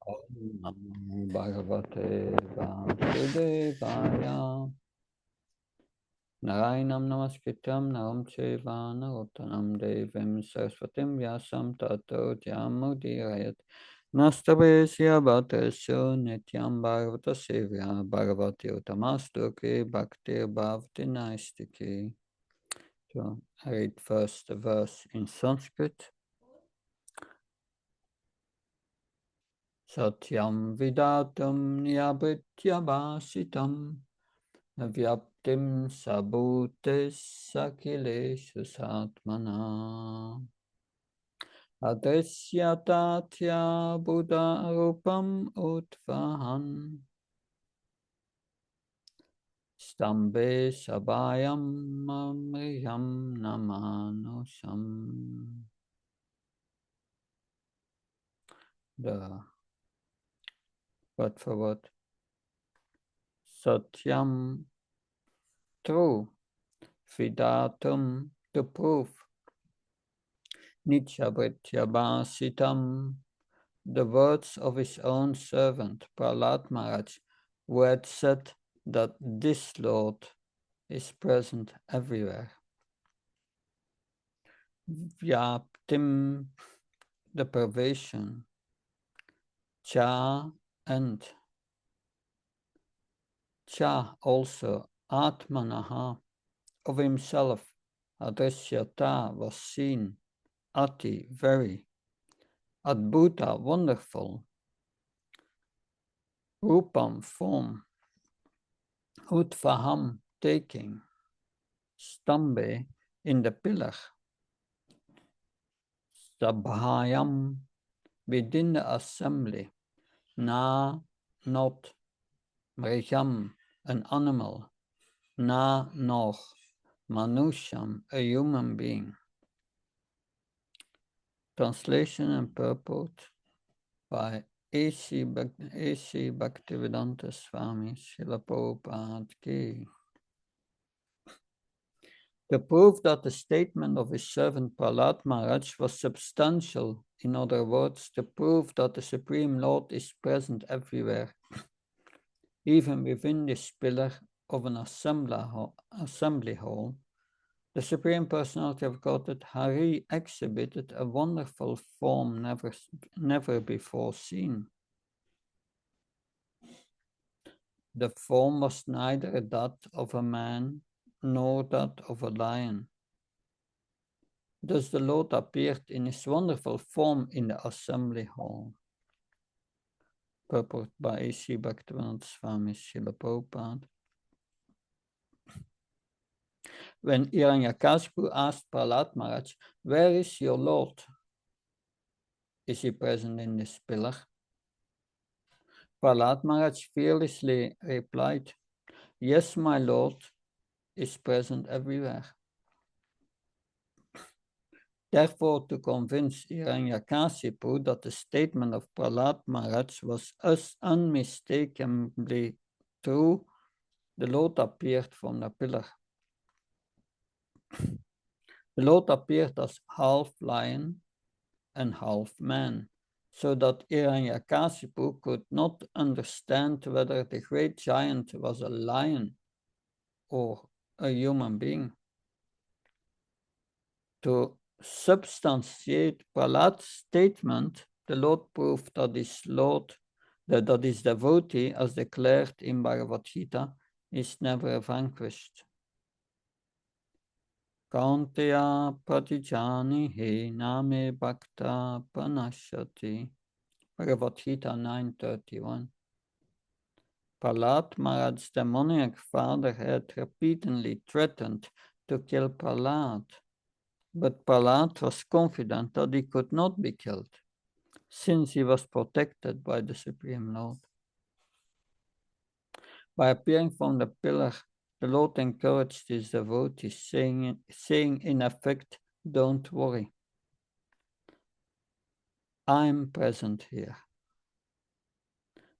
Om Namo Bhagavate Vasudevaya. Narayanam Namaskritam Naram Chaiva Narottanam Devim Saraswatim Vyasam Tato Jamudirayat Nastabesya Bhattesya Nityam Bhagavata Sevya Bhagavati Uttamastuke Bhakti Bhavati Naistiki. So I read first the verse in Sanskrit. Satyam Vidatam Nyabritya Bhasitam Vyaptim Sabhutes Sakileshu Satmana Adesya Tatya Buddha Rupam Utvahan Stambe Sabayam Mamriyam Namanusam. The word for word. Satyam, true. Vidatum, to prove. Nityabhrityabhasitam, the words of his own servant, Prahlad Maharaj, who had said that this Lord is present everywhere. Vyaptim, the pervasion. Cha, and. Cha, also. Atmanaha, of himself. Adreshyata, was seen. Ati, very. Adbhuta, wonderful. Rupam, form. Utvaham, taking. Stambe, in the pillar. Sabhayam, within the assembly. Na, not. Mriham, an animal. Na, nor. Manusham, a human being. Translation and purport by A.C. Bhaktivedanta Swami Srila Prabhupada Ki. To prove that the statement of his servant Prahlad Maharaj was substantial, in other words, to prove that the Supreme Lord is present everywhere, even within this pillar of an assembly hall, the Supreme Personality of Godhead Hari exhibited a wonderful form never before seen. The form was neither that of a man nor that of a lion. Thus the Lord appeared in his wonderful form in the assembly hall. Purport by A.C. Bhaktivedanta Swami Srila Prabhupada. When Hiranyakashipu asked Prahlad Maharaj, "Where is your Lord? Is he present in this pillar?" Prahlad Maharaj fearlessly replied, "Yes, my Lord is present everywhere." Therefore, to convince Hiranyakashipu that the statement of Prahlad Maharaj was unmistakably true, the Lord appeared from the pillar. The Lord appeared as half lion and half man, so that Hiranyakashipu could not understand whether the great giant was a lion or a human being. To substantiate Prahlad's statement, the Lord proved that his devotee, as declared in Bhagavad Gita, is never vanquished. Kaunteya pratijani he name bhakta panashati. Bhagavad Gita 9:31. Prahlad Maharaj's demoniac father had repeatedly threatened to kill Prahlad, but Prahlad was confident that he could not be killed, since he was protected by the Supreme Lord. By appearing from the pillar, the Lord encouraged his devotees, saying in effect, "Don't worry, I'm present here."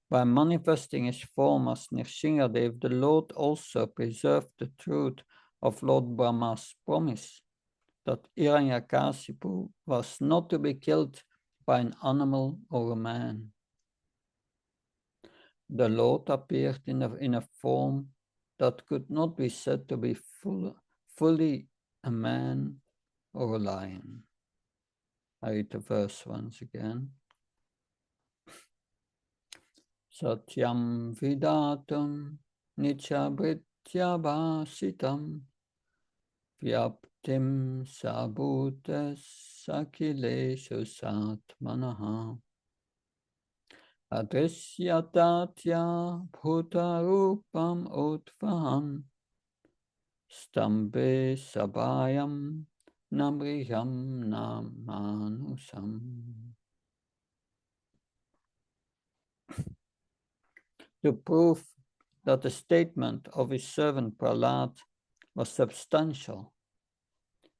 By manifesting his form as Nrsimha, the Lord also preserved the truth of Lord Brahma's promise that Hiranyakashipu was not to be killed by an animal or a man. The Lord appeared in a form that could not be said to be fully a man or a lion. I read the verse once again. Satyam vidatum nichabhrityabhasitam vyaptim sabhutes sakileshu satmanaha adrisyatatya bhutarupam utvaham stambe sabhayam namriham namanusam. To prove that the statement of his servant Prahlad was substantial.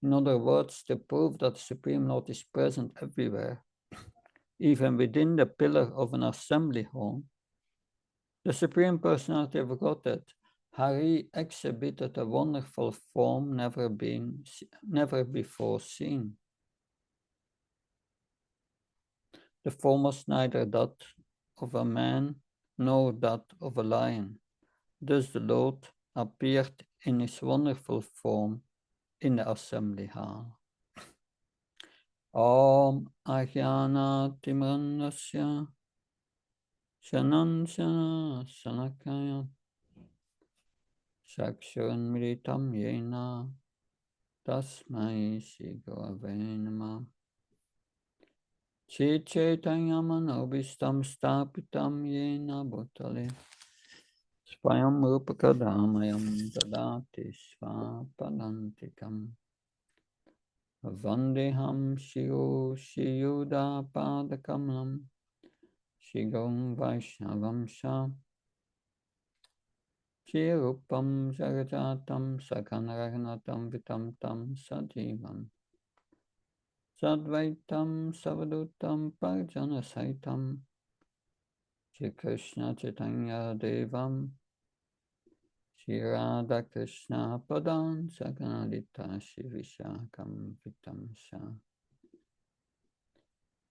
In other words, to prove that the Supreme Lord is present everywhere, even within the pillar of an assembly hall, the Supreme Personality of Godhead, Hari exhibited a wonderful form never before seen. The form was neither that of a man nor that of a lion. Thus the Lord appeared in his wonderful form in the assembly hall. Om Ajnana Timrandasya Shananshana Sanakaya Shakshuran Militam Yena Tasmai Shri Gurave Namah Chit Chaitanya Manobishtam Stapitam Yena Bhutale Swayam Rupakadamayam Dadati Svapadantikam Vandeham Shiru Shiyuda Padakamalam Shigam Vaishnavam Sha Chirupam Jagajatam Sakanaragnatam Vitam Tam Sajivam Sadvaitam Savadutam Parjana Saitam Shri Krishna Chaitanya Devam Shri Radha Krishna Padan Sakanadita Shri Vishakam Vitam Sha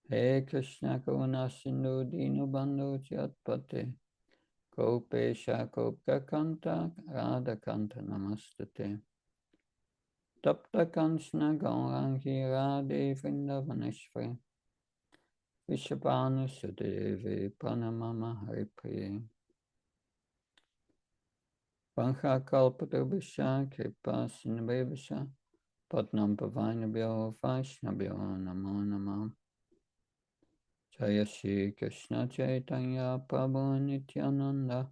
He Krishna Karuna Sindhu Dinu Bandhu Jatpate Kopesha Kopkakanta Radhakanta Namastate Tapta Kanchna Gaurangi Radhe Vrindavaneshwari Vishabhanu Sudeve Pranamama Haripriye Vancha Kalpatabhisha Kripa Sinvevasha Padnam Pavainabhyo Vaishnabhyo Namo Namah Jaya Shri Krishna Chaitanya Prabhu Nityananda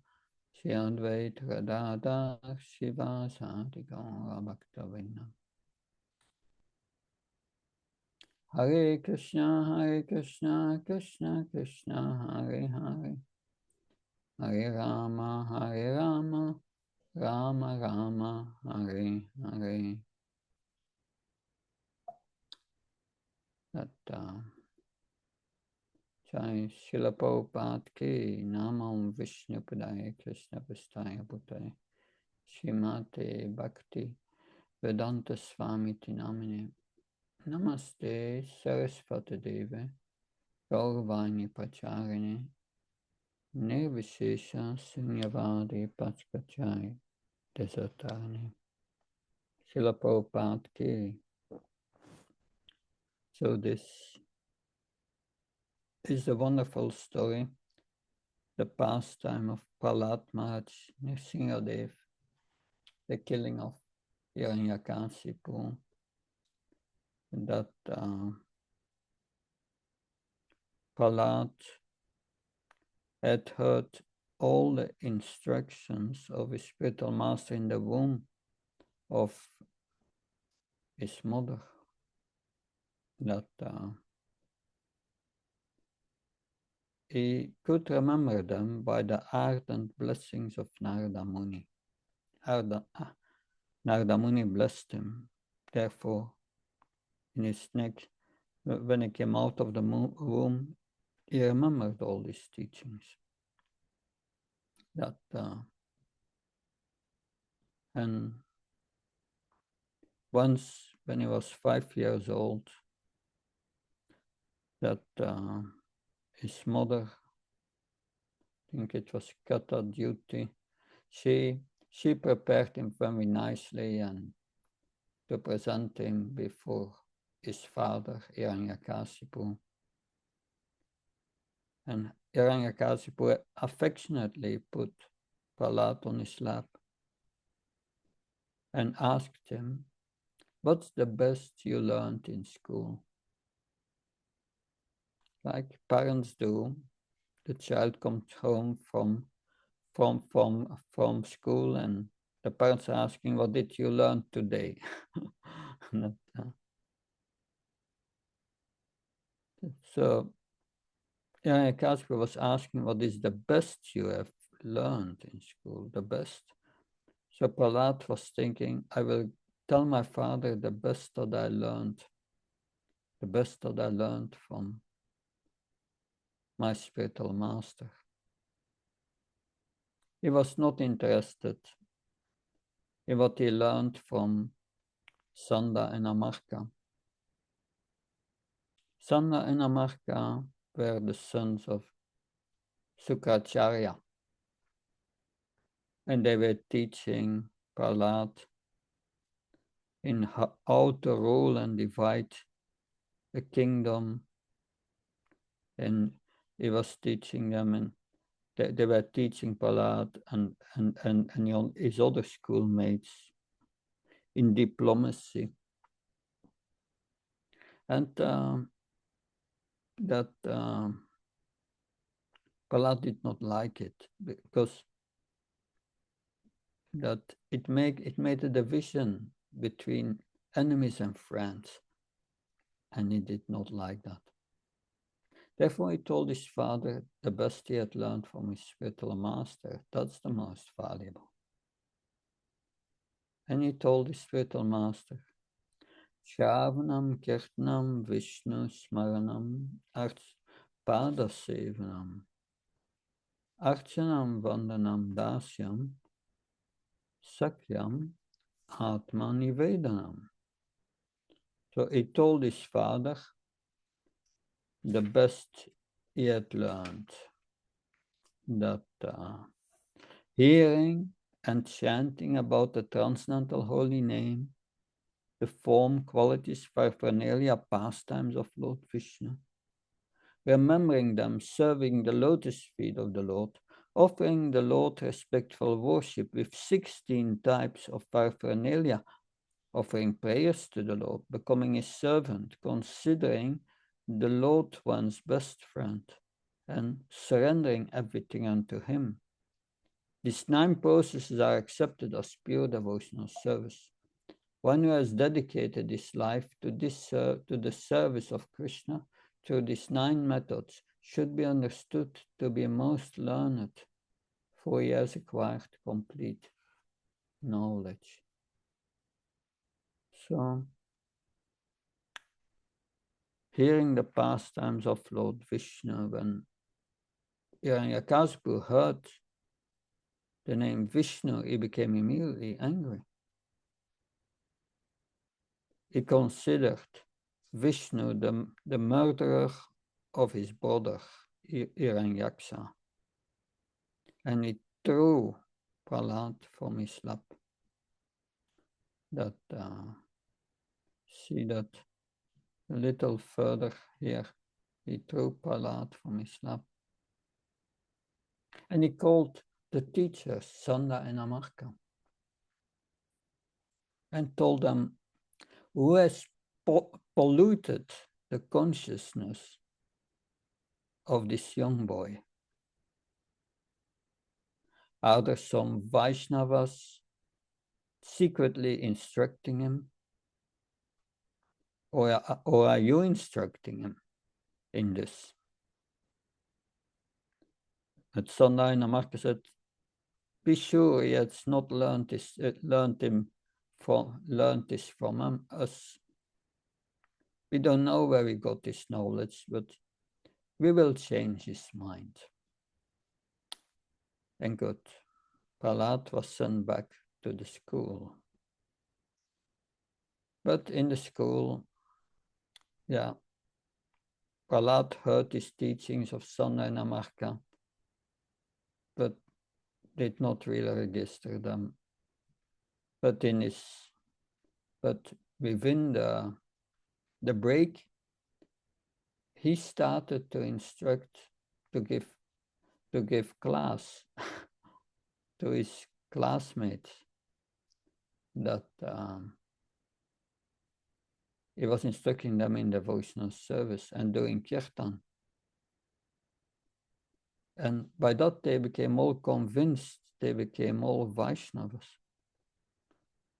Shri Advaita Gadadhar Shivasati Gaura Bhaktavinda Hare Krishna, Krishna Krishna, Hare Hare Hare Rama, Rama Rama, Hare Hare. That Jai Srila Prabhupada ki Namam Vishnu Padaya Krishna Vastaya Bhutale Shrimate Bhakti Vedanta Swami Tinamine Namaste Saraswati Deve Gauravani Pacharine Nirvishesha Sunyavadi Pachkachai Desatani Srila Prabhupada ki. So this is a wonderful story, the pastime of Prahlad Maharaj, Nrsimha Dev, the killing of Hiranyakashipu, that Prahlad had heard all the instructions of his spiritual master in the womb of his mother, that he could remember them by the ardent blessings of Narada Muni. Narada Muni blessed him. Therefore, in his neck, when he came out of the womb, he remembered all these teachings. That and once, when he was 5 years old, that his mother think it was Katha duty. She prepared him very nicely and to present him before his father, Hiranyakasipu. And Hiranyakasipu affectionately put Prahlad on his lap and asked him, "What's the best you learned in school?" Like parents do, the child comes home from school and the parents are asking, "What did you learn today?" So Casper was asking, "What is the best you have learned in school? The best?" So Prahlad was thinking, "I will tell my father the best that I learned, the best that I learned from my spiritual master." He was not interested in what he learned from Sanda and Amarka. Sanda and Amarka were the sons of Sukracharya, and they were teaching Prahlad in how to rule and divide a kingdom, and he was teaching them, and they were teaching Prahlad and his other schoolmates in diplomacy, and that Prahlad did not like it because that it made a division between enemies and friends, and he did not like that. Therefore, he told his father the best he had learned from his spiritual master, that's the most valuable. And he told his spiritual master, Shravanam Kirtanam Vishnu Smaranam Arch Padasevanam Archanam Vandanam Dasyam Sakyam Atma Nivedanam. So he told his father the best he had learned, that hearing and chanting about the transcendental holy name, the form, qualities, paraphernalia, pastimes of Lord Vishnu, remembering them, serving the lotus feet of the Lord, offering the Lord respectful worship with 16 types of paraphernalia, offering prayers to the Lord, becoming his servant, considering the Lord one's best friend, and surrendering everything unto him. These 9 processes are accepted as pure devotional service. One who has dedicated his life to the service of Krishna through these 9 methods should be understood to be most learned, for he has acquired complete knowledge. So, hearing the pastimes of Lord Vishnu, when Hiranyakasipu heard the name Vishnu, he became immediately angry. He considered Vishnu the murderer of his brother, Hiranyaksa, and he threw Prahlad from his lap. That see that a little further here, he threw Prahlad from his lap. And he called the teachers, Sanda and Amarka, and told them, who has polluted the consciousness of this young boy? Are there some Vaishnavas secretly instructing him? Or are you instructing him in this? But Sanda and Amarka said, be sure he has not learned this from us. We don't know where he got this knowledge, but we will change his mind. And good. Prahlad was sent back to the school. But in the school, Prahlad heard these teachings of Sanda and Amarka, but did not really register them. But within the break, he started to instruct, to give class to his classmates, that he was instructing them in devotional service and doing kirtan. And by that they became all convinced, they became all Vaishnavas,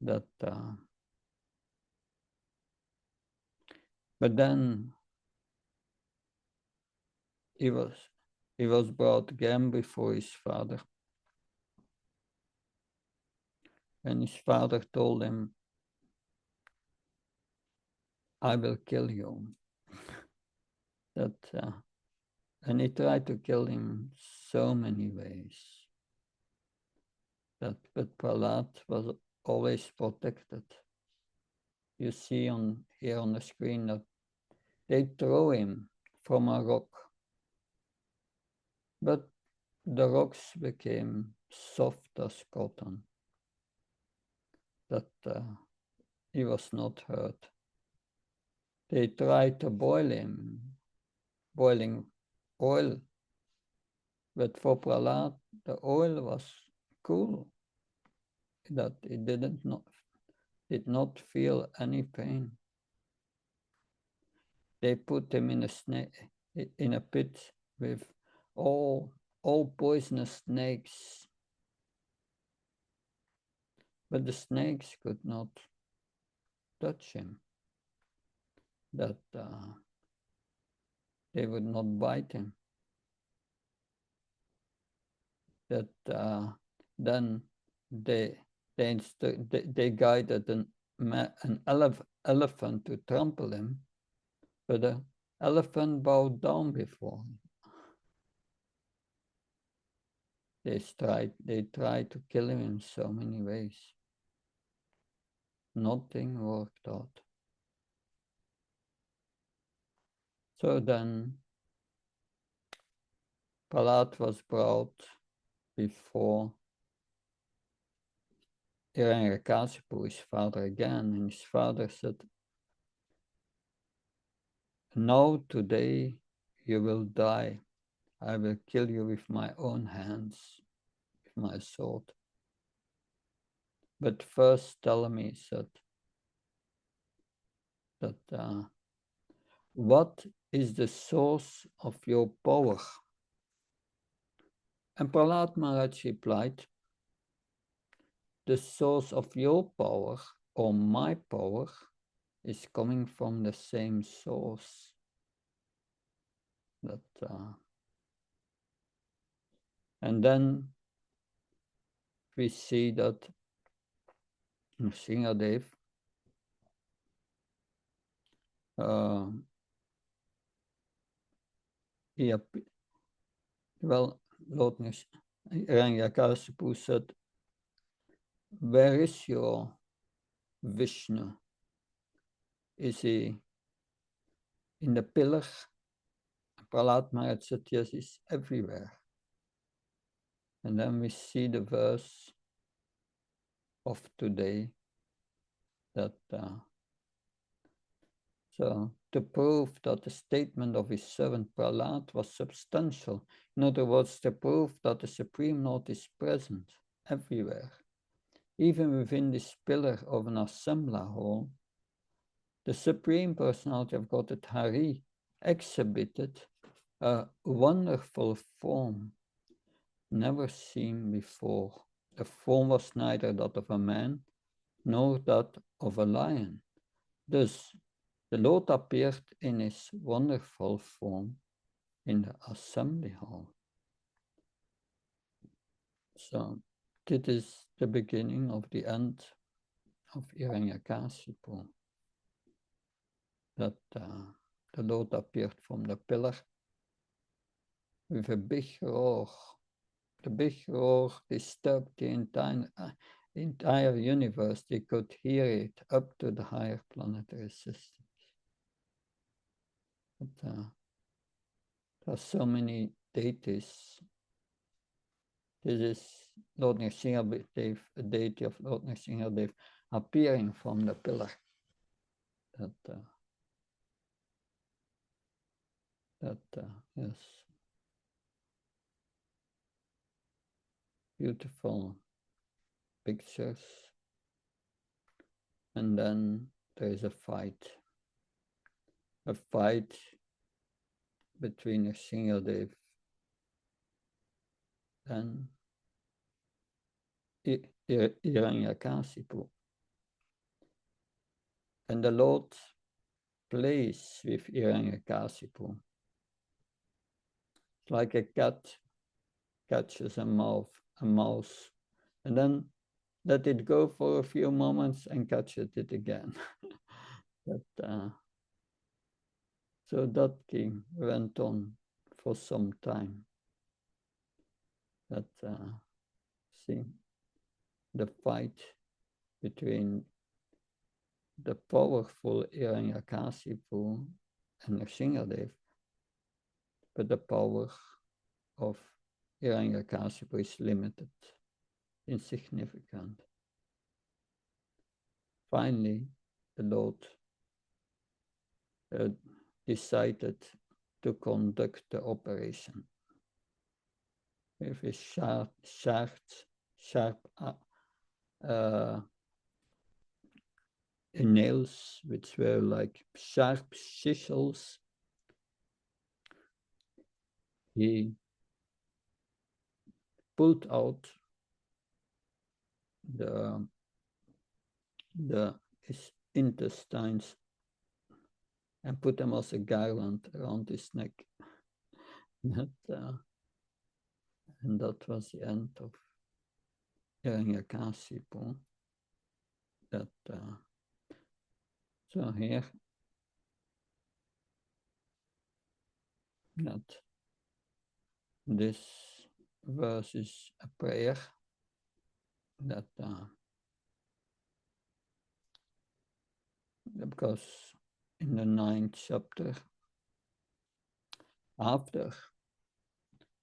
that but then he was brought again before his father. And his father told him, I will kill you. That and he tried to kill him so many ways. But Prahlad was always protected. You see here on the screen that they throw him from a rock, but the rocks became soft as cotton, that he was not hurt. They tried to boil him, boiling oil, but for Prahlad, the oil was cool, that he did not feel any pain. They put him in a pit with all poisonous snakes, but the snakes could not touch him, that they would not bite him. That then they guided an elephant to trample him, but the elephant bowed down before him. They tried to kill him in so many ways. Nothing worked out. So then Prahlad was brought before Hiranyakashipu, his father, again, and his father said, "Now today you will die. I will kill you with my own hands, with my sword. But first tell me," he said, "that what is the source of your power?" And Prahlad Maharaj replied, "The source of your power, or my power, is coming from the same source." And then we see that Nrsimha Dev Lord Hiranyakashipu said, "Where is your Vishnu? Is he in the pillar?" Prahlad Maharaj said, "Yes, he's everywhere." And then we see the verse of today, that so to prove that the statement of his servant Prahlad was substantial, in other words, to prove that the Supreme Lord is present everywhere, even within this pillar of an assembly hall, the Supreme Personality of Godhead Hari exhibited a wonderful form never seen before. The form was neither that of a man nor that of a lion. Thus, the Lord appeared in his wonderful form in the assembly hall. So, this is the beginning of the end of Hiranyakashipu, that the Lord appeared from the pillar with a big roar. The big roar disturbed the entire universe. They could hear it up to the higher planetary systems. But, there are so many deities This is Lord Nrsimha Dev, a deity of Lord Nrsimha Dev, appearing from the pillar. Yes, beautiful pictures. And then there is a fight between Nrsimha Dev and Hiranyakasipu. And the Lord plays with Hiranyakasipu. It's like a cat catches a mouse, and then let it go for a few moments and catches it again. So that game went on for some time. See the fight between the powerful Hiranyakasipu and Nrsimhadev, but the power of Hiranyakasipu is limited, insignificant. Finally, the Lord decided to conduct the operation with his sharp nails, which were like sharp chisels. He pulled out his intestines and put them as a garland around his neck. And that was the end of Hiranyakasipu. So here, that this verse is a prayer that because in the 9th chapter, after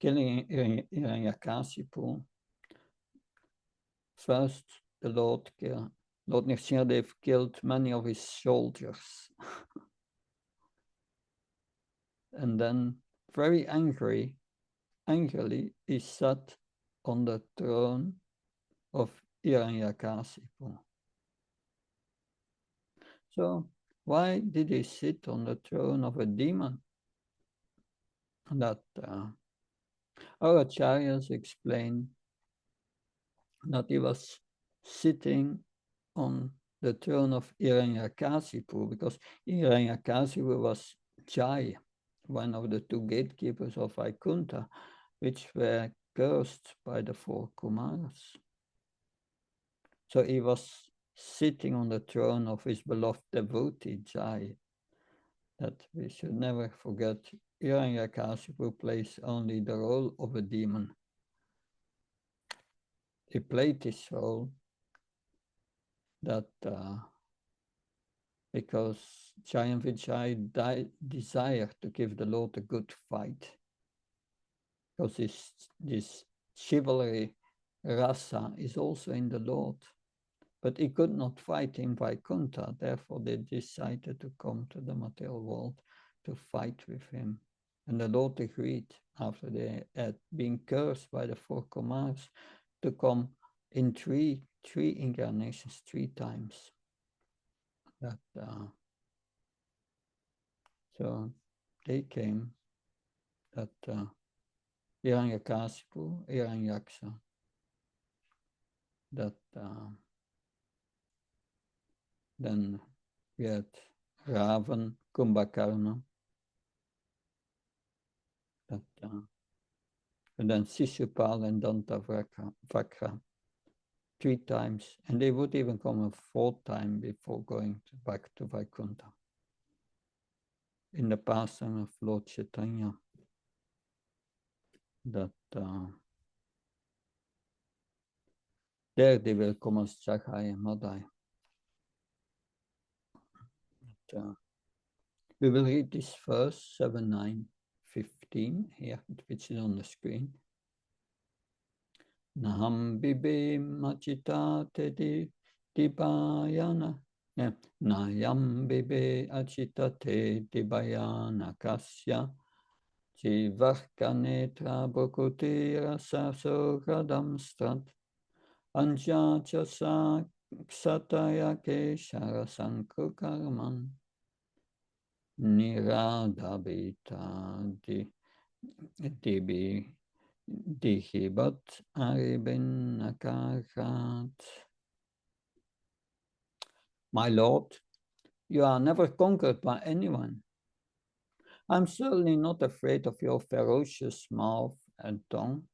killing Hiranyakasipu, first the Lord Nrsimhadev killed many of his soldiers. And then very angrily, he sat on the throne of Hiranyakasipu. So why did he sit on the throne of a demon? That our acharyas explain that he was sitting on the throne of Hiranyakasipu because Hiranyakasipu was Jai, one of the two gatekeepers of Vaikuntha, which were cursed by the 4 Kumaras. So he was sitting on the throne of his beloved devotee Jai. That we should never forget. Hiranyakasipu plays only the role of a demon. He played this role that because Jai and Vijay desired to give the Lord a good fight. Because this chivalry rasa is also in the Lord. But he could not fight in Vaikuntha, therefore they decided to come to the material world to fight with him. And the Lord agreed, after they had been cursed by the 4 Kumaras, to come in three incarnations, 3 times. So they came, that Hiranyakasipu, Hiranyaksa, that then we had Ravan, Kumbhakarna, and then Sishupal and Dantavakra 3 times, and they would even come a 4th time before going back to Vaikuntha. In the pastime of Lord Chaitanya, that there they will come as Jagai and Madai. We will read this verse 7, 9, 15 here, which is on the screen. Naham bibe machita te dibayana. Yeah. Nayam bibe achita te dibayana kasya. Jivarkanetra bhukutira sasogadam strat. Anja chasa ksataya keshara sankukarman. Niradabita dibi dihibat aribin nakarat. My Lord, you are never conquered by anyone. I'm certainly not afraid of your ferocious mouth and tongue,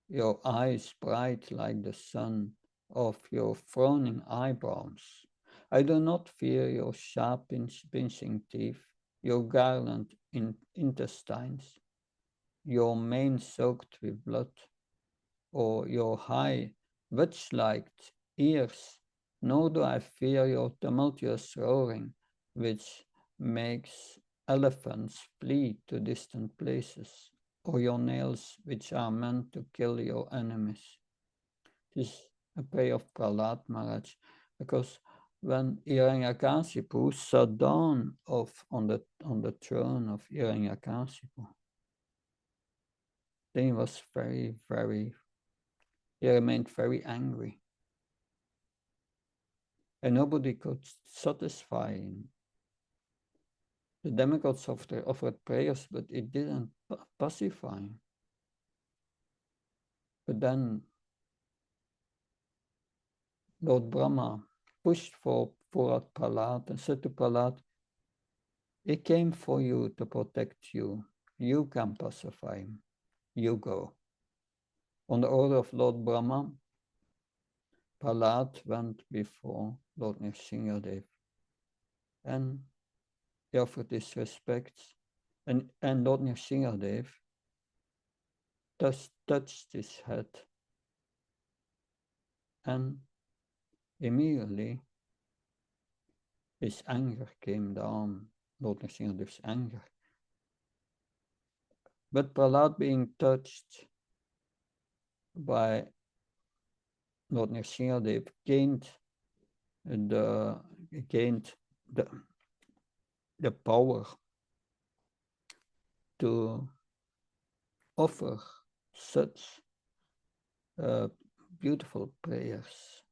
your eyes bright like the sun, of your frowning eyebrows. I do not fear your sharp pinching teeth, your garland intestines, your mane soaked with blood, or your high witch-like ears, nor do I fear your tumultuous roaring, which makes elephants flee to distant places, or your nails, which are meant to kill your enemies. This is a prayer of Prahlad Maharaj, because when Hiranyakashipu sat down on the throne of Hiranyakashipu, then he was he remained very angry. And nobody could satisfy him. The demigods offered prayers, but it didn't pacify him. But then Lord Brahma pushed for Prahlad and said to Prahlad, he came for you to protect you. You can pacify him. You go. On the order of Lord Brahma, Prahlad went before Lord Nrsimha and he offered his respects. And Lord Nrsimha touched his head, and immediately his anger came down, Lord Nrsimha's anger. But Prahlad, being touched by Lord Nrsimha, gained the power to offer such beautiful prayers.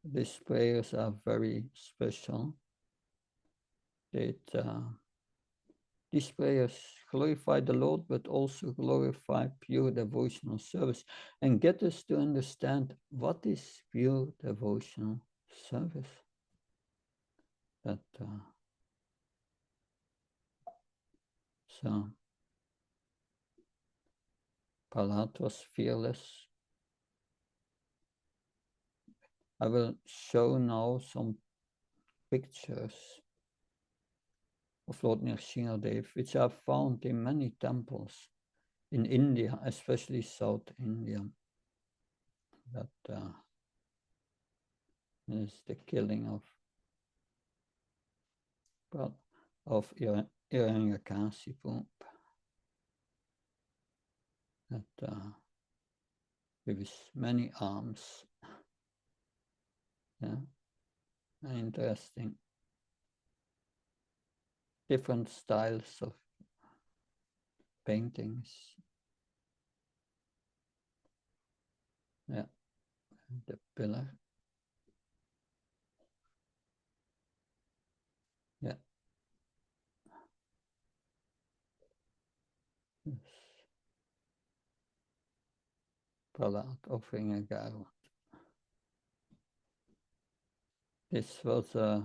These prayers are very special. These prayers glorify the Lord, but also glorify pure devotional service and get us to understand what is pure devotional service. So Prahlad was fearless. I will show now some pictures of Lord Nrsimha, which are found in many temples in India, especially South India. That is the killing of Hiranyakashipu. That with his many arms. Yeah, interesting. Different styles of paintings. Yeah, the pillar. Yeah. Yes. Prahlad offering a garland. This was a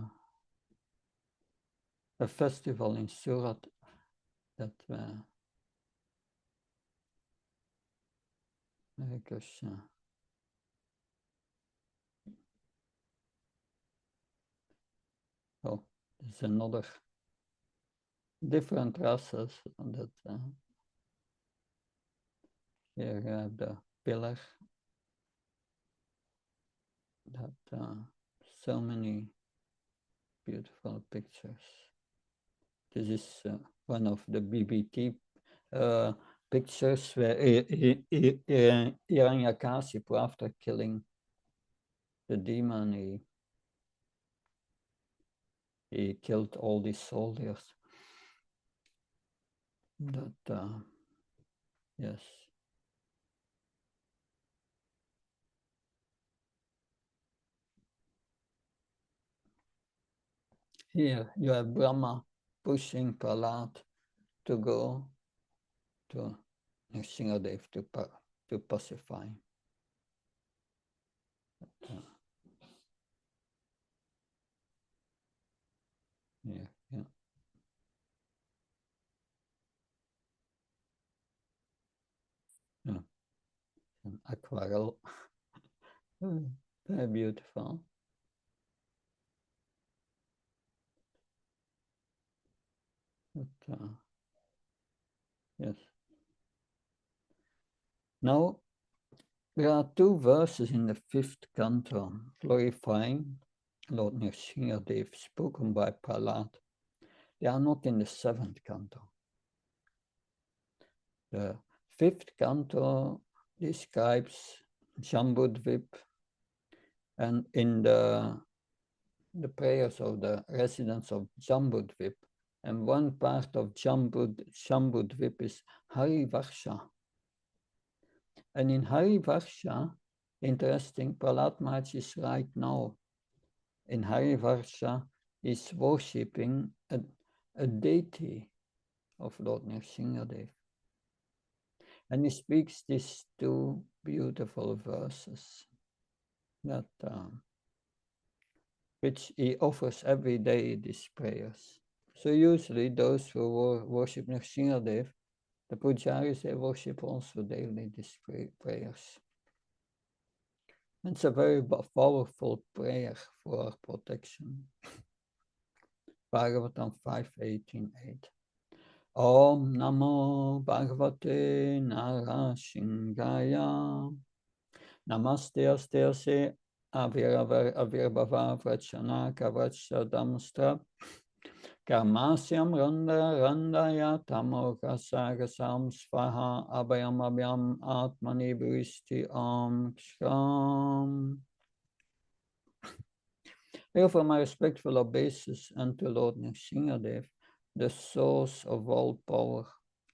festival in Surat that Hare Krishna. Oh, there's another different races that here you have the pillar. That so many beautiful pictures. This is one of the BBT pictures where Hiranyakasipu, after killing the demon, he killed all these soldiers. That yes. Here you have Brahma pushing Prahlad to go to Nrsimhadev to pacify. Yeah, yeah. Yeah. An aquarel. Very beautiful. But, yes. Now, there are two verses in the fifth canto glorifying Lord Nrsimhadev spoken by Prahlad. They are not in the seventh canto. The fifth canto describes Jambudvip, and in the prayers of the residents of Jambudvip, and one part of Jambudvip is Hari Varsha. And in Hari Varsha, interesting, Prahlad Maharaj is right now in Hari Varsha is worshipping a deity of Lord Nrsimhadev. And he speaks these two beautiful verses that which he offers every day, these prayers. So usually those who worship Nrsimhadev, the pujaris, they worship also daily these prayers. It's a very powerful prayer for protection. Bhagavatam 5.18.8. Om Namo Bhagavate Narasingaya. Namaste Aste Avirbhava Vrachana Kavachadamstra Karmasyam Randaya Tamokasagasam Svaha Abhayam Atmani Vristi Om Ksham. I offer my respectful obeisance unto Lord Nrsimhadev, the source of all power.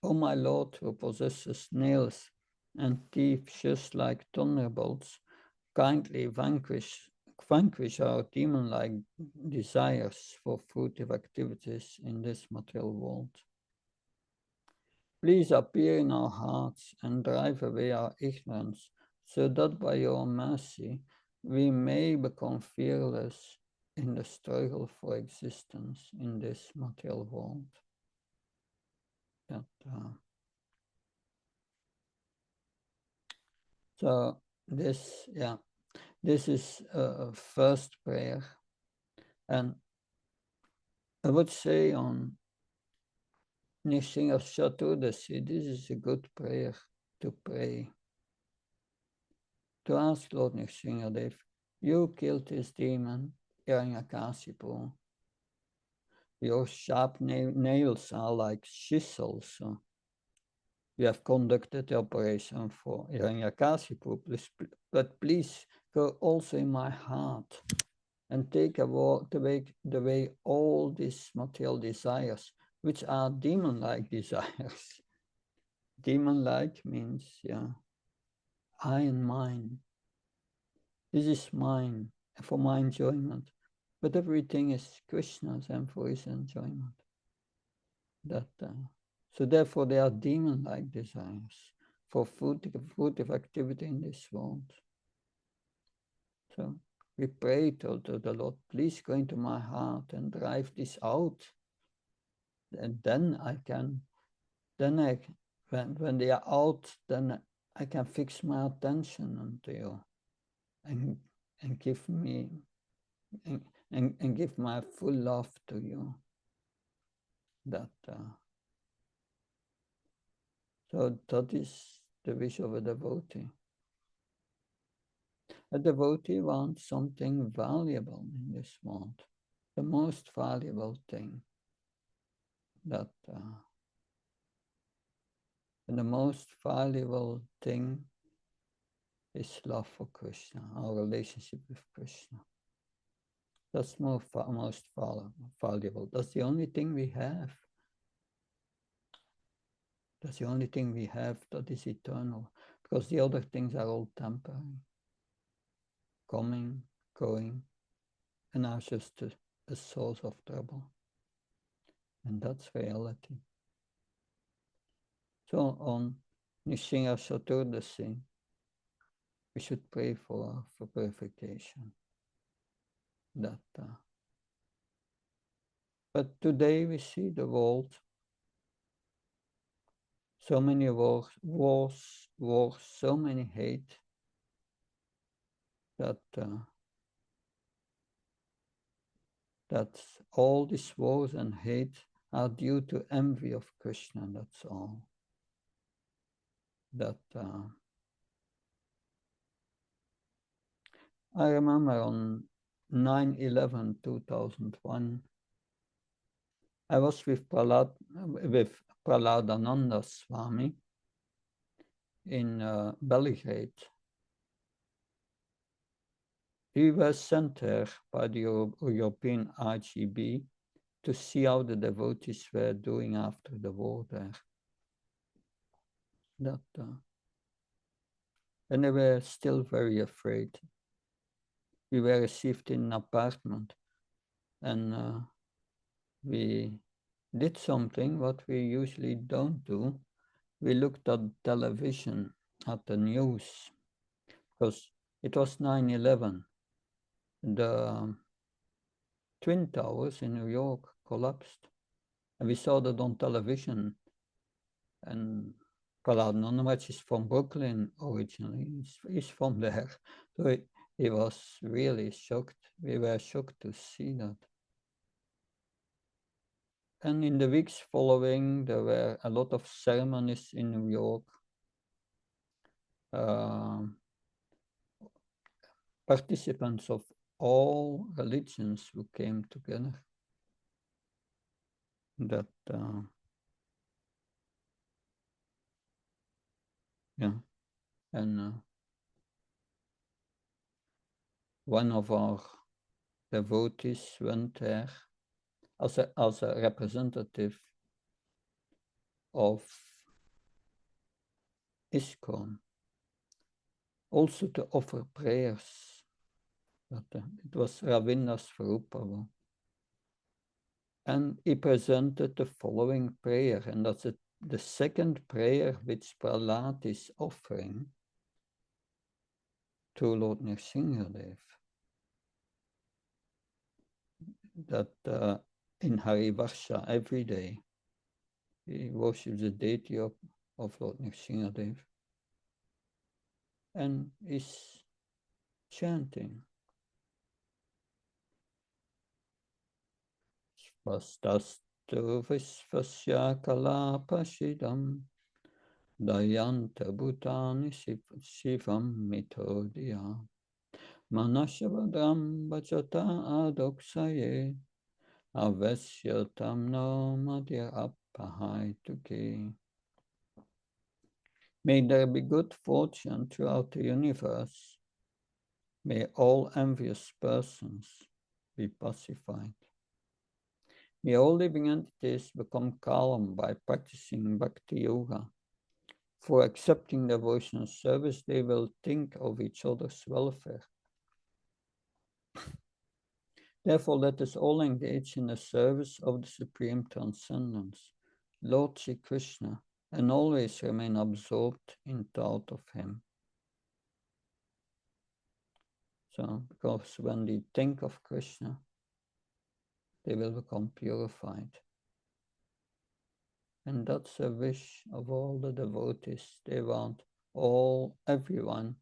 O my Lord, who possesses nails and teeth just like thunderbolts, kindly vanquish our demon-like desires for fruitive activities in this material world. Please appear in our hearts and drive away our ignorance, so that by your mercy we may become fearless in the struggle for existence in this material world. So this is a first prayer, and I would say on Nrsimha Chaturdasi, this is a good prayer to pray. To ask Lord Nrsimhadev, you killed this demon, Hiranyakasipu. Your sharp nails are like chisels. So you have conducted the operation for Hiranyakasipu, but please go also in my heart and take away all these material desires, which are demon-like desires. Demon-like means, I and mine. This is mine, for my enjoyment. But everything is Krishna's and for his enjoyment. So therefore they are demon-like desires for fruitive activity in this world. So we pray to the Lord, please go into my heart and drive this out. And then when they are out, then I can fix my attention onto you and give me and give my full love to you. So that is the wish of a devotee. A devotee wants something valuable in this world, the most valuable thing that And the most valuable thing is love for Krishna, our relationship with Krishna. That's most valuable. That's the only thing we have. That's the only thing we have that is eternal. Because the other things are all temporary. Coming, going, and are just a source of trouble. And that's reality. So on Nrsimha Chaturdasi, we should pray for purification. But today we see the world, so many wars, so many hate, that all these wars and hate are due to envy of Krishna, that's all. I remember on 9/11/2001, I was with Praladananda Swami in Belgrade. He was sent there by the European RGB to see how the devotees were doing after the war there. And they were still very afraid. We were received in an apartment, and we did something what we usually don't do. We looked at television, at the news, because it was 9/11. The Twin Towers in New York collapsed. And we saw that on television. And Prahlad Nanavach is from Brooklyn originally. He's from there. So he was really shocked. We were shocked to see that. And in the weeks following, there were a lot of ceremonies in New York. Participants of all religions who came together. And one of our devotees went there as a representative of ISKCON, also to offer prayers. It was Ravinda Svarupa. And he presented the following prayer, and that's the second prayer which Prahlad is offering to Lord Nrsimhadev. That in Harivarsha every day he worships the deity of Lord Nrsimhadev and is chanting. Svastastu visvasya kalapashidam dayanta bhutani shivam mitodya manashavadram bachata adoksaye avesyatam no madhya apahaytuke. May there be good fortune throughout the universe. May all envious persons be pacified. May all living entities become calm by practicing Bhakti Yoga. For accepting devotional service, they will think of each other's welfare. Therefore, let us all engage in the service of the Supreme Transcendence, Lord Sri Krishna, and always remain absorbed in thought of Him. So, because when they think of Krishna, they will become purified. And that's a wish of all the devotees. They want everyone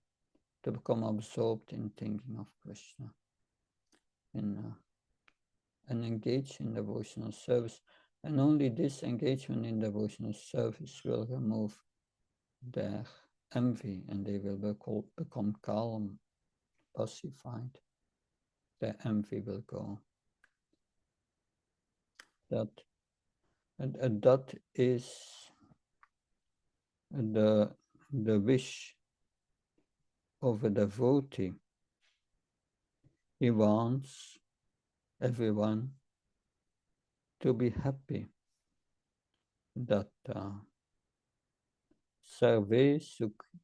to become absorbed in thinking of Krishna and engage in devotional service. And only this engagement in devotional service will remove their envy, and they will become calm, pacified. Their envy will go. That is the wish of a devotee. He wants everyone to be happy, that Sarve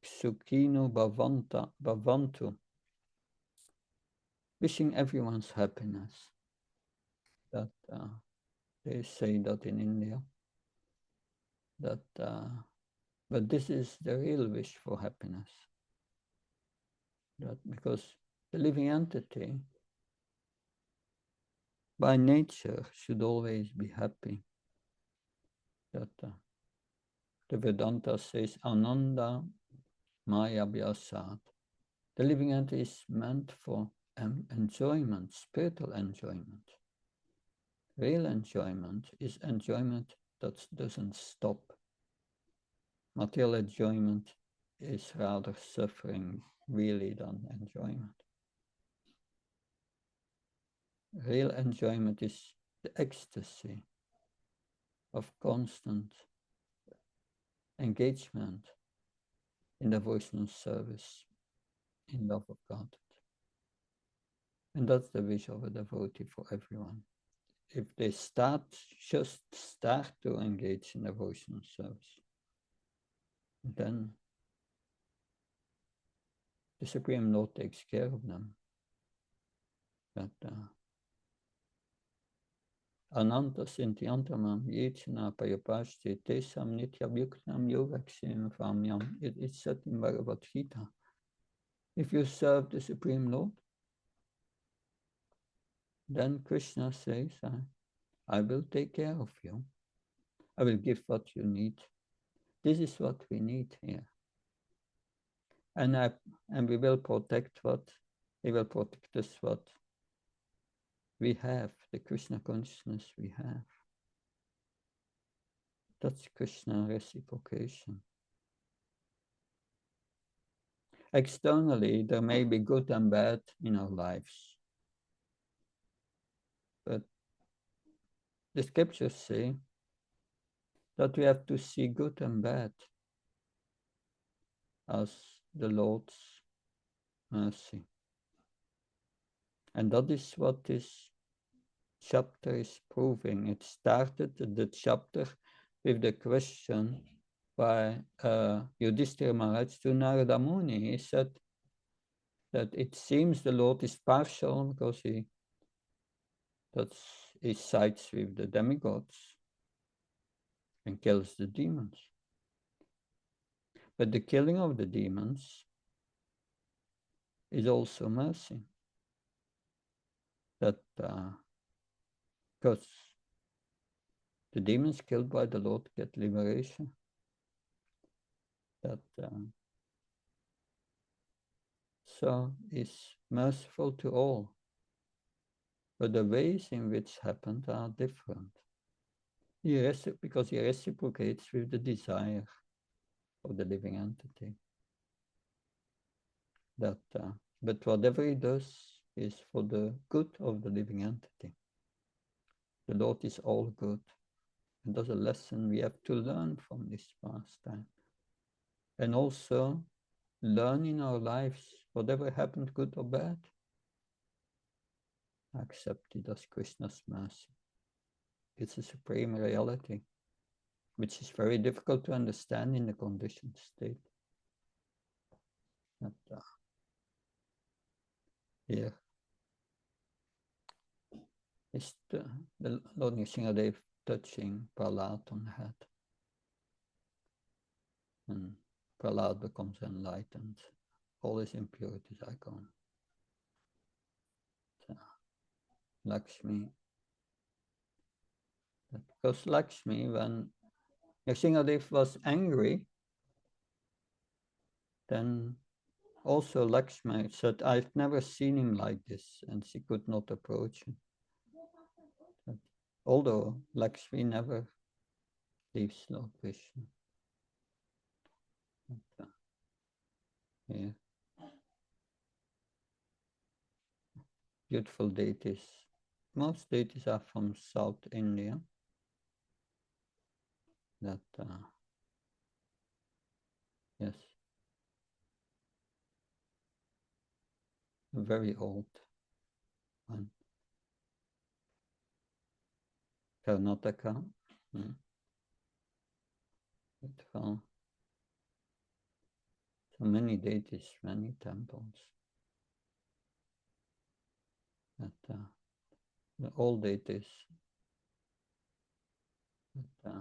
Sukhino Bhavantu, wishing everyone's happiness. That they say that in India. That, but this is the real wish for happiness. That because the living entity, by nature, should always be happy. That the Vedanta says Ananda Maya Vyasat. The living entity is meant for enjoyment, spiritual enjoyment. Real enjoyment is enjoyment that doesn't stop. Material enjoyment is rather suffering, really, than enjoyment. Real enjoyment is the ecstasy of constant engagement in devotional service, in love of God. And that's the wish of a devotee for everyone. If they just start to engage in devotional service, then the Supreme Lord takes care of them. That Ananta Sintiantamam Yechana Payapashti Tesam Nityabhyuktam Yogakshim Famyam. It's said in Bhagavad Gita. If you serve the Supreme Lord, then Krishna says, I will take care of you. I will give what you need. This is what we need here. And we will protect what, he will protect us what we have, the Krishna consciousness we have. That's Krishna reciprocation. Externally, there may be good and bad in our lives. But the scriptures say that we have to see good and bad as the Lord's mercy. And that is what this chapter is proving. It started the chapter with the question by Yudhishthira Maharaj to Narada Muni. He said that it seems the Lord is partial because he sides with the demigods and kills the demons. But the killing of the demons is also mercy. That because the demons killed by the Lord get liberation. That so is merciful to all. But the ways in which happened are different. Because he reciprocates with the desire of the living entity. That, but whatever he does is for the good of the living entity. The Lord is all good. And that's a lesson we have to learn from this pastime. And also learn in our lives, whatever happened, good or bad, accept it as Krishna's mercy. It's a supreme reality, which is very difficult to understand in the conditioned state. That, here is the Lord Nrsimha touching Prahlad on the head. And Prahlad becomes enlightened. All his impurities are gone. So, Lakshmi. Because Lakshmi, when Nrsimha was angry, then also Lakshmi said, I've never seen him like this, and she could not approach him. Although Lakshmi never leaves Lord Krishna. Yeah. Beautiful deities. Most deities are from South India. That Yes. A very old one. Karnataka. Beautiful. So many deities, many temples. But, the old deities. But,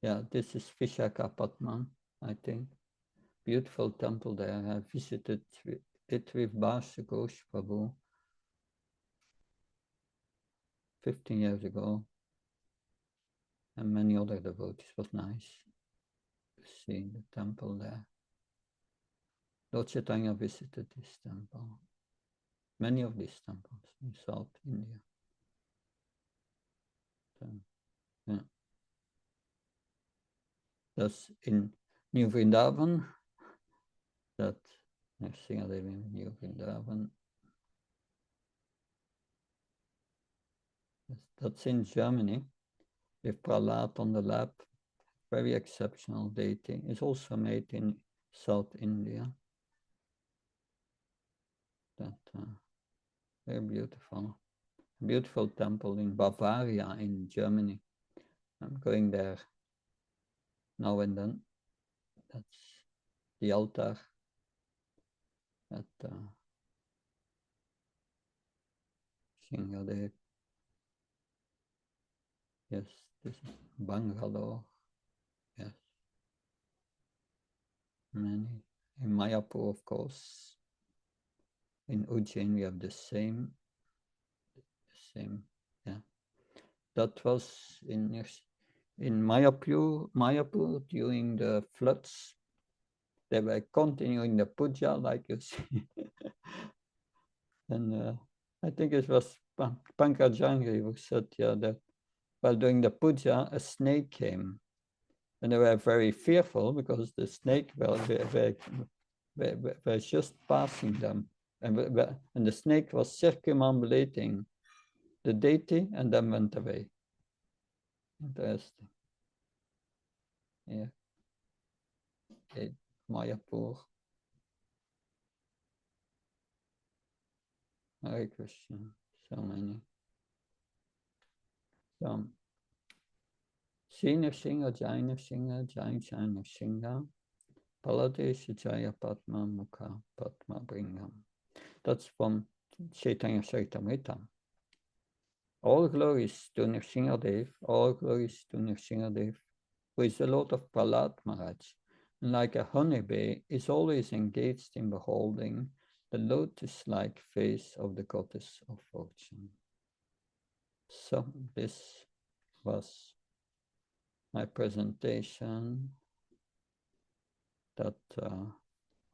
yeah, this is Vishakhapatnam, I think. Beautiful temple there. I visited it with Basa Ghosh Prabhu 15 years ago, and many other devotees. It was nice to see the temple there. Lord Chaitanya visited this temple, many of these temples in South India. So, yeah. That's in New Vrindavan, that Nrsimha Devi in New Vrindavan. That's in Germany, with Prahlad on the lap. Very exceptional deity. It's also made in South India. That very beautiful. Beautiful temple in Bavaria in Germany. I'm going there now and then. That's the altar at Shingadev. Yes, this is Bangalore. Yes, many. In Mayapur, of course. In Ujjain, we have the same. Yeah. That was in Mayapur during the floods. They were continuing the puja, like you see. And I think it was Pankajangri who said, yeah, that while doing the puja, a snake came. And they were very fearful because the snake were just passing them. And the snake was circumambulating the deity and then went away. Interesting. Yeah. Mayapur. Hare Krishna. So many. So, Sri Nrsimha, Jai Nrsimha, Jai Jai Nrsimha, Paladesha Jaya Padma Mukha Padma Bringam. That's from Chaitanya Charitamrita. All glories to Nrsimha Dev, all glories to Nrsimha Dev, who is the Lord of Prahlad Maharaj, and like a honeybee is always engaged in beholding the lotus-like face of the goddess of fortune. So this was my presentation that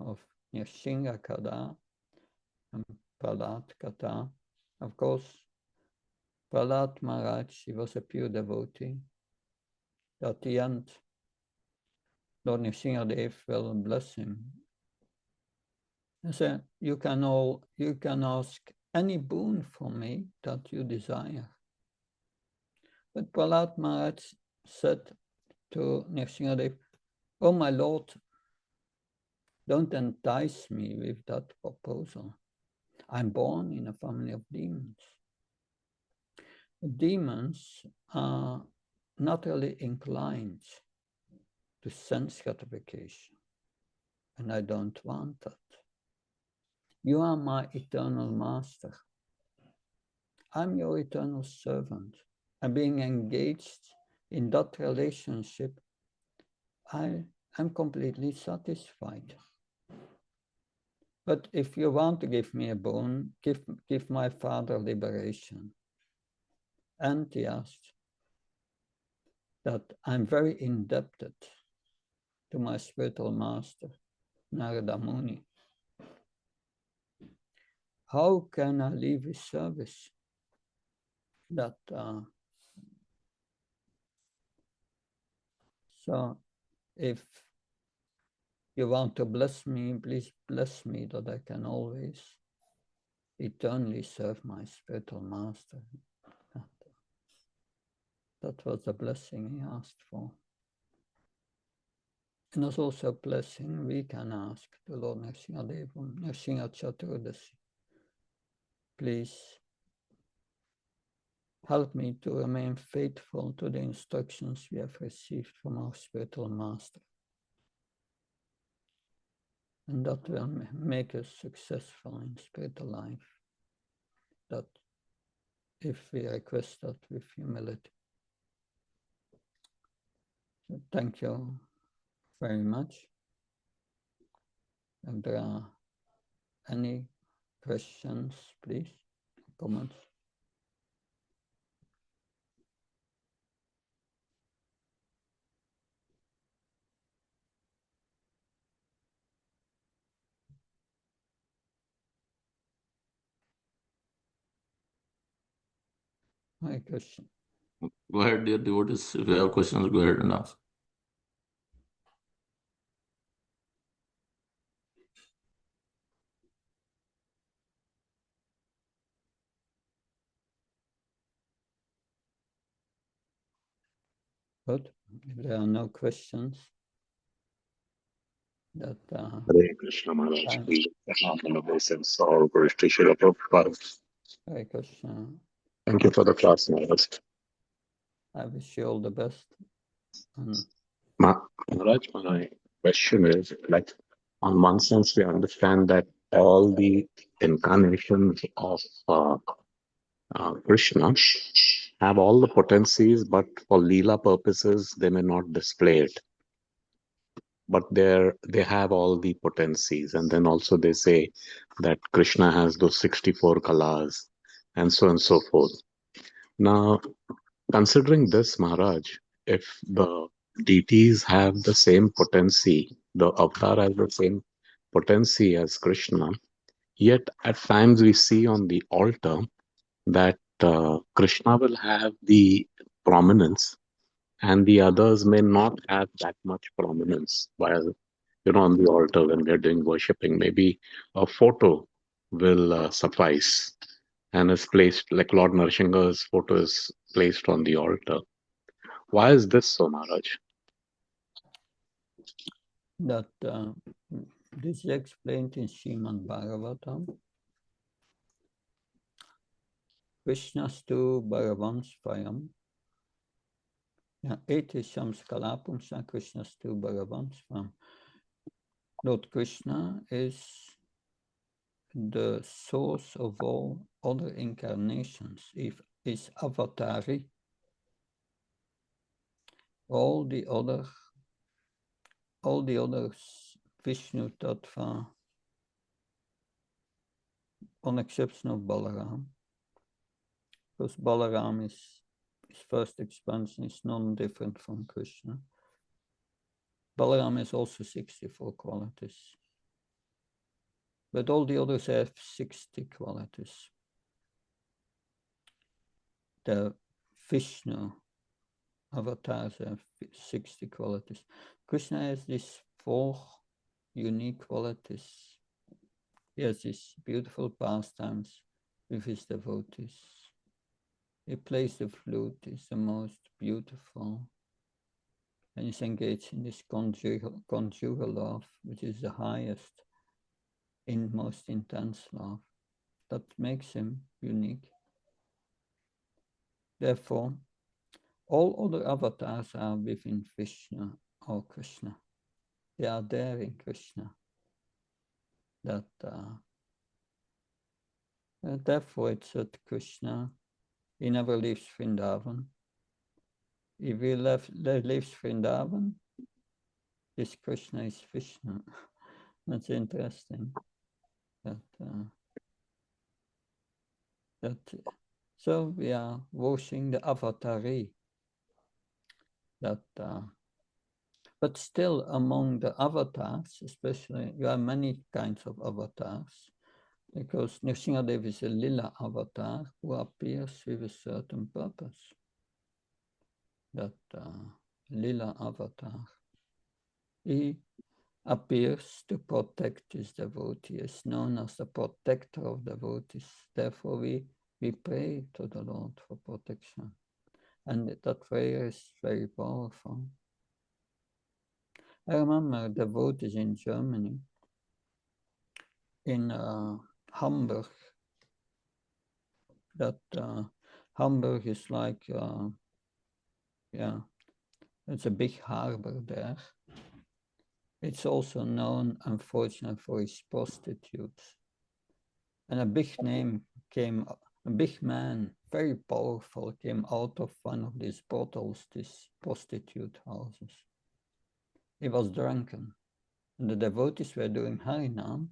of Nrsimha Katha and Prahlad Katha. Of course, Prahlad Maharaj, he was a pure devotee. At the end, Lord Nrsimha Dev will bless him. He said, you can ask any boon from me that you desire. But Prahlad Maharaj said to Nrsimha Dev, oh my Lord, don't entice me with that proposal. I'm born in a family of demons. Demons are naturally inclined to sense gratification, and I don't want that. You are my eternal master. I'm your eternal servant. And being engaged in that relationship, I'm completely satisfied. But if you want to give me a boon, give my father liberation. And he asked that I'm very indebted to my spiritual master, Narada Muni. How can I leave his service? So if you want to bless me, please bless me that I can always eternally serve my spiritual master. That was the blessing he asked for. And there's also a blessing we can ask the Lord Nrsimha Nrsimha Chaturdasi. Please help me to remain faithful to the instructions we have received from our spiritual master. And that will make us successful in spiritual life. That if we request that with humility. So thank you very much. If there are any questions, please, comments. My question. Go ahead, dear devotees. If you have questions, go ahead and ask. Good. If there are no questions, that Hare Krishna Maharaj, please on obeisance or Gurishti Srila Prabhupada. Hare Krishna. Thank you for the class, Maharaj. I wish you all the best. Maharaj, my question is, like, on one sense, we understand that all the incarnations of Krishna have all the potencies, but for Leela purposes, they may not display it. But they have all the potencies. And then also they say that Krishna has those 64 kalas and so on and so forth. Now, considering this, Maharaj, if the deities have the same potency, the avatar has the same potency as Krishna, yet at times we see on the altar that Krishna will have the prominence and the others may not have that much prominence. While, on the altar when we're doing worshipping, maybe a photo will suffice and is placed, like Lord Nrsimha's photo is placed on the altar. Why is this so, Maharaj? That this is explained in Srimad Bhagavatam. Krishnastu Bhagavan Svayam. Eti Samskalapum Sa Krishnastu Bhagavan Svayam. Lord Krishna is the source of all other incarnations. If is avatari, all the others, Vishnu Tattva, on exception of Balaram, because Balaram his first expansion is non-different from Krishna. Balaram has also 64 qualities. But all the others have 60 qualities. The Vishnu avatars have 60 qualities. Krishna has these 4 unique qualities. He has these beautiful pastimes with his devotees. He plays the flute, is the most beautiful, and is engaged in this conjugal love, which is the highest and most intense love. That makes him unique. Therefore, all other avatars are within Vishnu or Krishna. They are there in Krishna. Therefore, it's that Krishna, he never leaves Vrindavan. If he leaves Vrindavan, this Krishna is Vishnu. That's interesting. So we are worshiping the avatari. But still, among the avatars, especially, you have many kinds of avatars, because Nrsimhadev is a lila avatar who appears with a certain purpose. That lila avatar, he appears to protect his devotee, is known as the protector of devotees. Therefore, we pray to the Lord for protection. And that prayer is very powerful. I remember devotees in Germany, in Hamburg, that Hamburg is like, yeah, it's a big harbor there. It's also known, unfortunately, for its prostitutes. And a big man, very powerful, came out of one of these brothels, these prostitute houses. He was drunken. And the devotees were doing Harinam,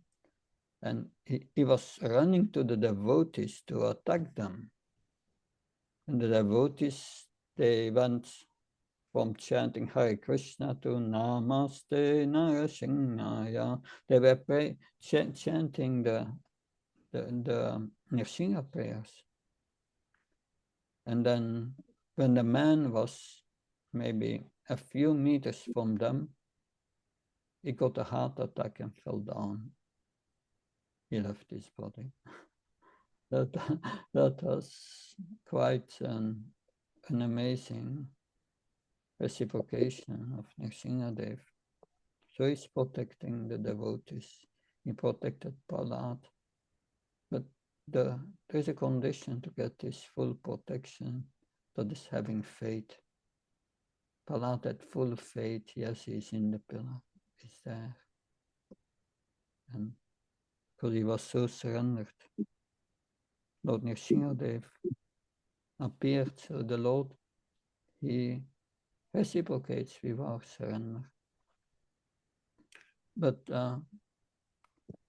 and he was running to the devotees to attack them. And the devotees, they went from chanting Hare Krishna to Namaste Nrsimha. They were chanting the Nrsimha prayers. And then when the man was maybe a few meters from them, he got a heart attack and fell down. He left his body. That was quite an amazing reciprocation of Nrsimhadev. So he's protecting the devotees. He protected Prahlad. But there's a condition to get this full protection, that is having faith. Prahlad had full faith. Yes, he's in the pillar. He's there. And because he was so surrendered, Lord Nrsimhadev appeared. So the Lord, he reciprocates with our surrender. But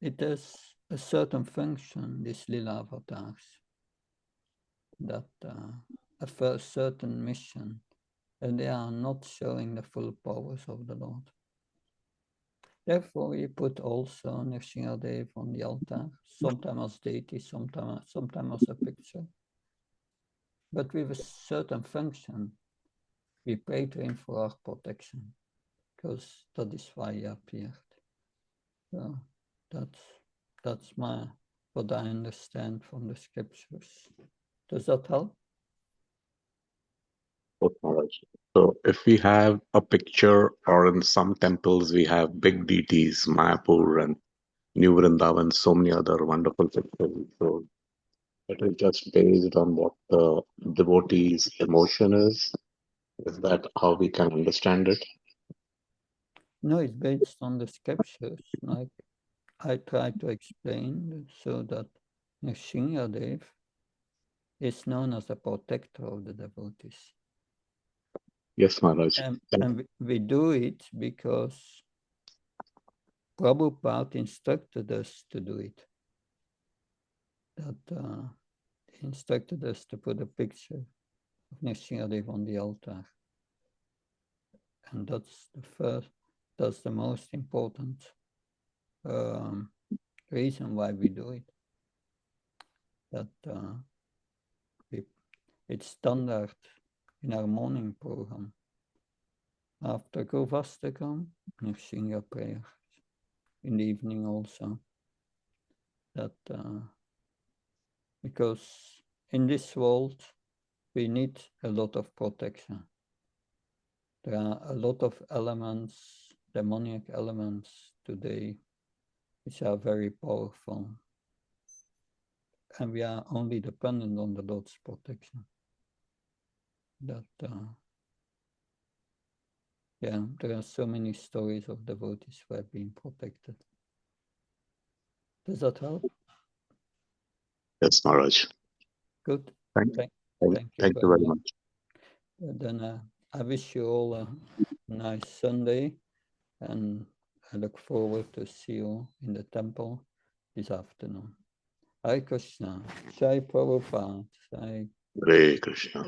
it has a certain function, these lila avatars, that a certain mission, and they are not showing the full powers of the Lord. Therefore, we put also Nrsimhadev on the altar, sometimes as deity, sometimes as a picture. But with a certain function, we pray to him for our protection, because that is why he appeared. So that's what I understand from the scriptures. Does that help? So if we have a picture, or in some temples we have big deities, Mayapur and New Vrindavan, so many other wonderful pictures. So it is just based on what the devotee's emotion is. Is that how we can understand it? No, it's based on the scriptures, like I try to explain, so that Nrsimhadev is known as the protector of the devotees. Yes, Maharaj. And we do it because Prabhupada instructed us to do it. That he instructed us to put a picture of Nrsimhadev on the altar. And that's the most important reason why we do it. That it's standard in our morning program. After Govastakam, Nrsimha prayer. In the evening also. That because in this world we need a lot of protection. There are a lot of elements, demonic elements today, which are very powerful. And we are only dependent on the Lord's protection. That, there are so many stories of devotees who have been protected. Does that help? Yes, Maharaj. Good. Thank you very much. much. Then I wish you all a nice Sunday, and I look forward to see you in the temple this afternoon. Hare Krishna, Jai Prabhupada, Jai Hare Krishna.